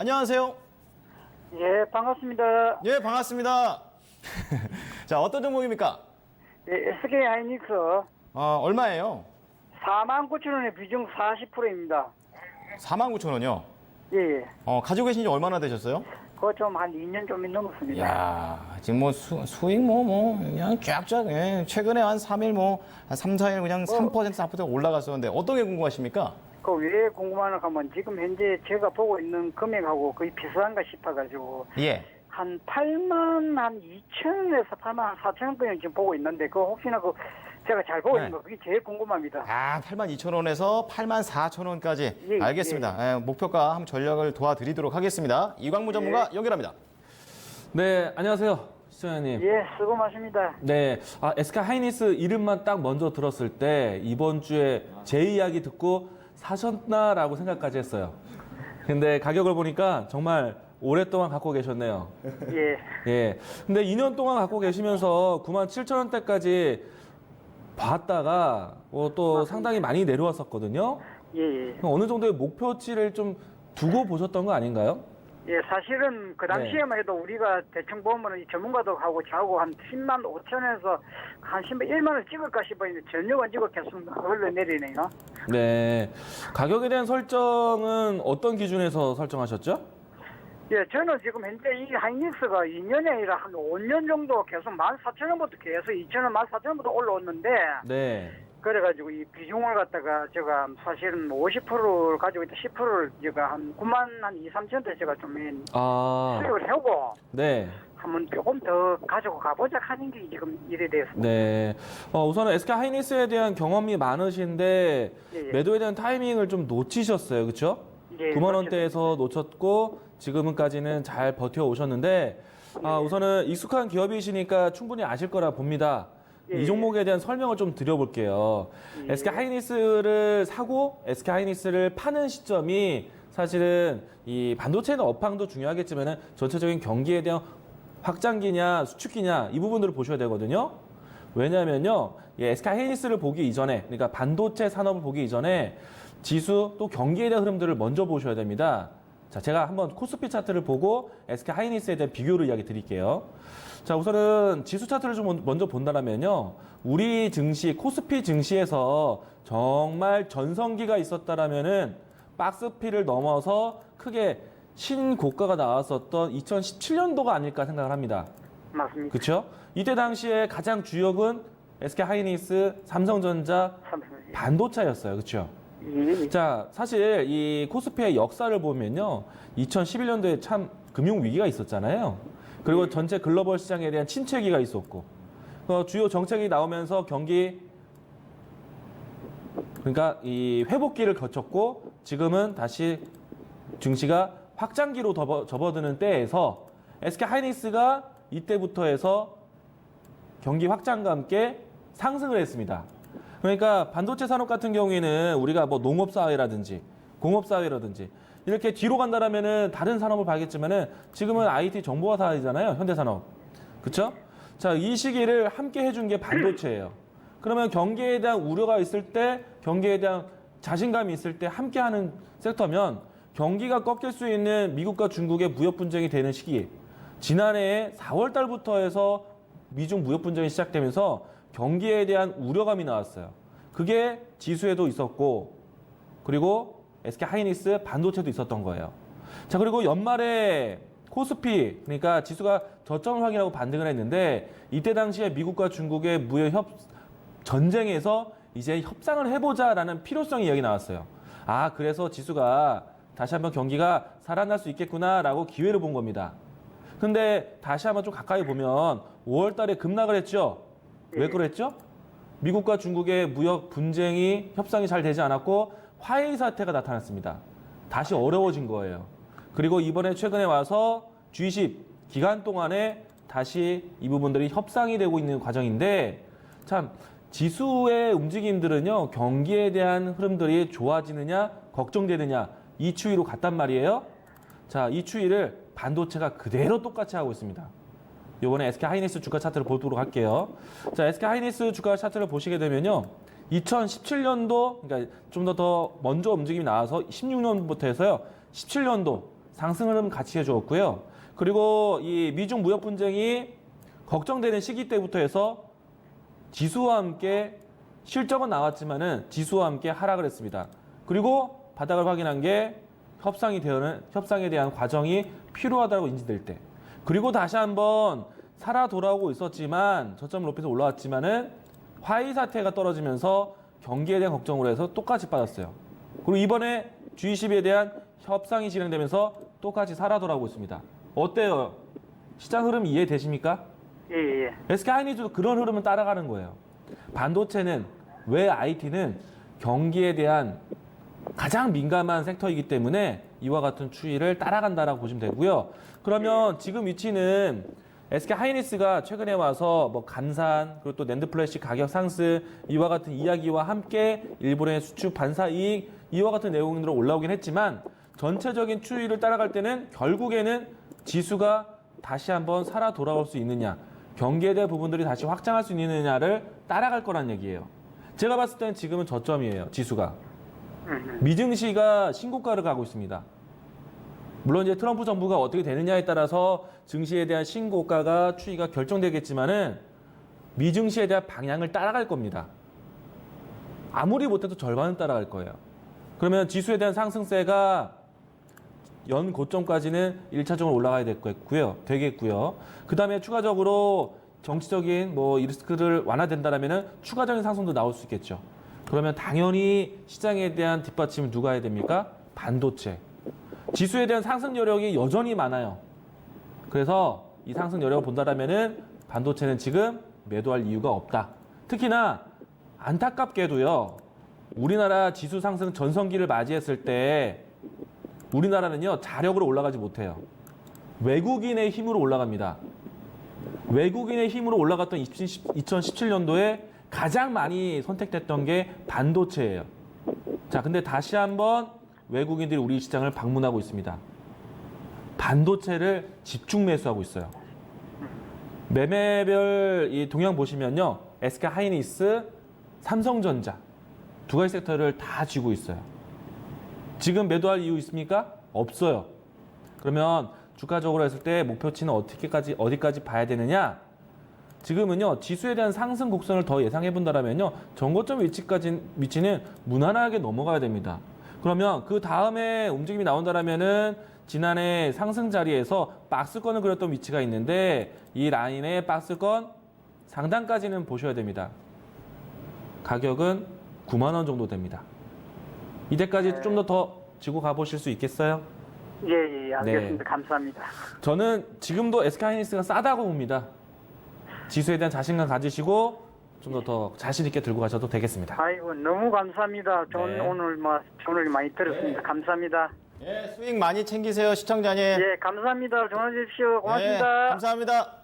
안녕하세요. 예, 반갑습니다. 예, 반갑습니다. 자, 어떤 종목입니까? 예, SK 하이닉스 얼마예요? 49,000원에 비중 40%입니다. 49,000원이요. 예, 예. 가지고 계신 지 얼마나 되셨어요? 그거 좀 한 2년 좀 넘었습니다. 이야, 지금 뭐 수익 그냥 쫙쫙, 예. 최근에 한 3일 한 3, 4일 그냥 3%, 4% 올라갔었는데 어떤 게 궁금하십니까? 그 왜 궁금하나 하면 지금 현재 제가 보고 있는 금액하고 거의 비슷한가 싶어가지고 예. 한 8만 한 2천원에서 8만 한 4천원까지 지금 보고 있는데 그거 혹시나 그 제가 잘 보고 있는 거 그게 제일 궁금합니다. 82,000원에서 84,000원까지. 예, 알겠습니다. 예, 목표가 한번 전략을 도와드리도록 하겠습니다. 이광무 전문가 연결합니다. 네, 안녕하세요. 시청자님. 예, 수고 많습니다. 네, SK 하이닉스 이름만 딱 먼저 들었을 때 이번 주에 제 이야기 듣고 사셨나라고 생각까지 했어요. 근데 가격을 보니까 정말 오랫동안 갖고 계셨네요. 예, 예. 근데 2년 동안 갖고 계시면서 97,000원대까지 봤다가 또 상당히 많이 내려왔었거든요. 예, 예. 그럼 어느 정도의 목표치를 좀 두고 보셨던 거 아닌가요? 예, 사실은 그 당시에만 해도 우리가 대충 보면 이 전문가도 하고 저하고 한 10만 5천에서 한 10만 1만 원 찍을까 싶었는데 전혀 안 찍고 계속 흘러내리네요. 네. 가격에 대한 설정은 어떤 기준에서 설정하셨죠? 예, 저는 지금 현재 이 하이닉스가 2년이 아니라 한 5년 정도 계속 14,000원부터 계속 2,000원, 14,000원부터 올라왔는데 네. 그래가지고 이 비중을 갖다가 제가 사실은 50%를 가지고 있다 10%를 제가 한 9만 한 2, 3천대 제가 좀 수익을 해오고 네. 한번 조금 더 가지고 가보자 하는 게 지금 일이 됐습니다. 네. 우선은 SK 하이닉스에 대한 경험이 많으신데 예, 예. 매도에 대한 타이밍을 좀 놓치셨어요. 그렇죠? 예, 9만 원대에서 놓쳤고 지금까지는 잘 버텨 오셨는데 우선은 익숙한 기업이시니까 충분히 아실 거라 봅니다. 예. 이 종목에 대한 설명을 좀 드려볼게요. 예. SK 하이닉스를 사고 SK 하이닉스를 파는 시점이 사실은 이 반도체는 업황도 중요하겠지만 전체적인 경기에 대한 확장기냐 수축기냐 이 부분들을 보셔야 되거든요. 왜냐하면요, SK 하이닉스를 보기 이전에, 그러니까 반도체 산업을 보기 이전에 지수 또 경기에 대한 흐름들을 먼저 보셔야 됩니다. 자, 제가 한번 코스피 차트를 보고 SK 하이닉스에 대한 비교를 이야기 드릴게요. 자, 우선은 지수 차트를 좀 먼저 본다면요, 우리 증시, 코스피 증시에서 정말 전성기가 있었다라면은 박스피를 넘어서 크게 신고가가 나왔었던 2017년도가 아닐까 생각을 합니다. 맞습니다. 그렇죠? 이때 당시에 가장 주역은 SK 하이닉스, 삼성전자, 반도체였어요. 그렇죠? 예. 자, 사실 이 코스피의 역사를 보면요, 2011년도에 참 금융 위기가 있었잖아요. 그리고 전체 글로벌 시장에 대한 침체기가 있었고, 주요 정책이 나오면서 경기, 그러니까 이 회복기를 거쳤고, 지금은 다시 증시가 확장기로 접어드는 때에서 SK 하이닉스가 이때부터 해서 경기 확장과 함께 상승을 했습니다. 그러니까 반도체 산업 같은 경우에는 우리가 뭐 농업사회라든지 공업사회라든지 이렇게 뒤로 간다라면은 다른 산업을 봐야겠지만은 지금은 IT 정보화 사회잖아요. 현대산업. 그렇죠? 자, 이 시기를 함께 해준 게 반도체예요. 그러면 경기에 대한 우려가 있을 때, 경기에 대한 자신감이 있을 때 함께 하는 섹터면 경기가 꺾일 수 있는 미국과 중국의 무역 분쟁이 되는 시기. 지난해 4월 달부터 해서 미중 무역 분쟁이 시작되면서 경기에 대한 우려감이 나왔어요. 그게 지수에도 있었고, 그리고 SK 하이닉스 반도체도 있었던 거예요. 자, 그리고 연말에 코스피, 그러니까 지수가 저점을 확인하고 반등을 했는데, 이때 당시에 미국과 중국의 무역 전쟁에서 이제 협상을 해보자라는 필요성이 여기 나왔어요. 그래서 지수가 다시 한번 경기가 살아날 수 있겠구나라고 기회를 본 겁니다. 근데 다시 한번 좀 가까이 보면 5월 달에 급락을 했죠. 왜 그랬죠? 미국과 중국의 무역 분쟁이 협상이 잘 되지 않았고 화해의 사태가 나타났습니다. 다시 어려워진 거예요. 그리고 이번에 최근에 와서 G20 기간 동안에 다시 이 부분들이 협상이 되고 있는 과정인데, 참 지수의 움직임들은요, 경기에 대한 흐름들이 좋아지느냐 걱정되느냐 이 추이로 갔단 말이에요. 자, 이 추이를 반도체가 그대로 똑같이 하고 있습니다. 이번에 SK 하이닉스 주가 차트를 보도록 할게요. 자, SK 하이닉스 주가 차트를 보시게 되면요, 2017년도, 그러니까 좀 더 먼저 움직임이 나와서 16년부터 해서요, 17년도 상승 흐름 같이 해주었고요. 그리고 이 미중 무역 분쟁이 걱정되는 시기 때부터 해서 지수와 함께 실적은 나왔지만은 지수와 함께 하락을 했습니다. 그리고 바닥을 확인한 게 협상에 대한 과정이 필요하다고 인지될 때. 그리고 다시 한번 살아 돌아오고 있었지만 저점을 높여서 올라왔지만은 화이 사태가 떨어지면서 경기에 대한 걱정으로 해서 똑같이 빠졌어요. 그리고 이번에 G20에 대한 협상이 진행되면서 똑같이 살아 돌아오고 있습니다. 어때요? 시장 흐름 이해되십니까? 예, 예. SK하이닉스도 그런 흐름을 따라가는 거예요. 반도체는 왜 IT는 경기에 대한 가장 민감한 섹터이기 때문에 이와 같은 추이를 따라간다라고 보시면 되고요. 그러면 지금 위치는 SK하이닉스가 최근에 와서 뭐 감산 그리고 또 낸드 플래시 가격 상승 이와 같은 이야기와 함께 일본의 수출 반사 이익 이와 같은 내용으로 올라오긴 했지만 전체적인 추이를 따라갈 때는 결국에는 지수가 다시 한번 살아 돌아올 수 있느냐 경기에 대한 부분들이 다시 확장할 수 있느냐를 따라갈 거란 얘기예요. 제가 봤을 때는 지금은 저점이에요. 지수가. 미증시가 신고가를 가고 있습니다. 물론 이제 트럼프 정부가 어떻게 되느냐에 따라서 증시에 대한 신고가가 추이가 결정되겠지만은 미증시에 대한 방향을 따라갈 겁니다. 아무리 못해도 절반은 따라갈 거예요. 그러면 지수에 대한 상승세가 연 고점까지는 1차적으로 올라가야 되겠고요. 그 다음에 추가적으로 정치적인 뭐 리스크를 완화된다라면은 추가적인 상승도 나올 수 있겠죠. 그러면 당연히 시장에 대한 뒷받침을 누가 해야 됩니까? 반도체. 지수에 대한 상승 여력이 여전히 많아요. 그래서 이 상승 여력을 본다라면은 반도체는 지금 매도할 이유가 없다. 특히나 안타깝게도요. 우리나라 지수 상승 전성기를 맞이했을 때 우리나라는요. 자력으로 올라가지 못해요. 외국인의 힘으로 올라갑니다. 외국인의 힘으로 올라갔던 2017년도에 가장 많이 선택됐던 게 반도체예요. 자, 근데 다시 한번 외국인들이 우리 시장을 방문하고 있습니다. 반도체를 집중 매수하고 있어요. 매매별 이 동향 보시면요. SK하이닉스, 삼성전자 두 가지 섹터를 다 쥐고 있어요. 지금 매도할 이유 있습니까? 없어요. 그러면 주가적으로 했을 때 목표치는 어디까지 봐야 되느냐? 지금은요 지수에 대한 상승 곡선을 더 예상해 본다라면요 전고점 위치는 무난하게 넘어가야 됩니다. 그러면 그 다음에 움직임이 나온다라면은 지난해 상승 자리에서 박스권을 그렸던 위치가 있는데 이 라인의 박스권 상단까지는 보셔야 됩니다. 가격은 9만 원 정도 됩니다. 이때까지 좀 더 지고 가보실 수 있겠어요? 예, 알겠습니다. 네. 감사합니다. 저는 지금도 SK하이닉스가 싸다고 봅니다. 지수에 대한 자신감 가지시고 좀 더 자신 있게 들고 가셔도 되겠습니다. 아이고, 너무 감사합니다. 네. 오늘 좋은 일 많이 들었습니다. 감사합니다. 예, 수익 많이 챙기세요, 시청자님. 예, 감사합니다. 전화 주십시오. 예, 고맙습니다. 감사합니다.